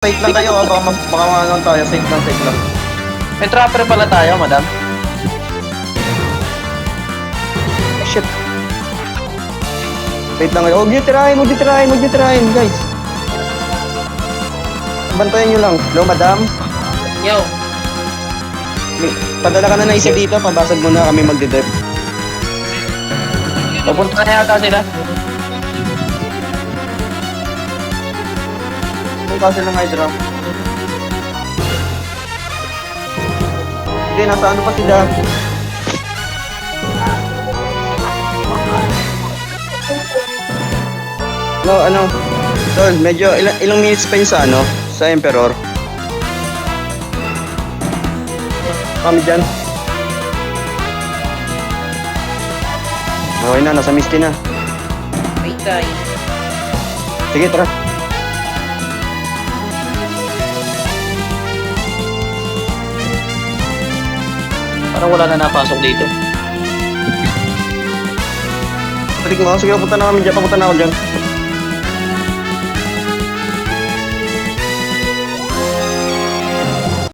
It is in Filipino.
Safe lang kayo, baka ano tayo, safe lang. May trapper pala tayo, madam. Shit. Wait lang kayo. Huwag niyo tirahin, guys. Bantayan niyo lang. Hello, madam. Yo, Padala ka na isa dito, pabasag mo na kami magdedep. Papunta na yata sila. Kung kasi ng hydra. Hindi, nasa ano pa sila? No, ano? Tol, medyo ilang minutes pa yun sa ano? Sa Emperor. Kami dyan. Okay na, nasa Misty na. wait tayo. Sige, tara. Parang wala na napasok dito. Balik mo, sige, papunta na kami dyan, papunta na ako dyan.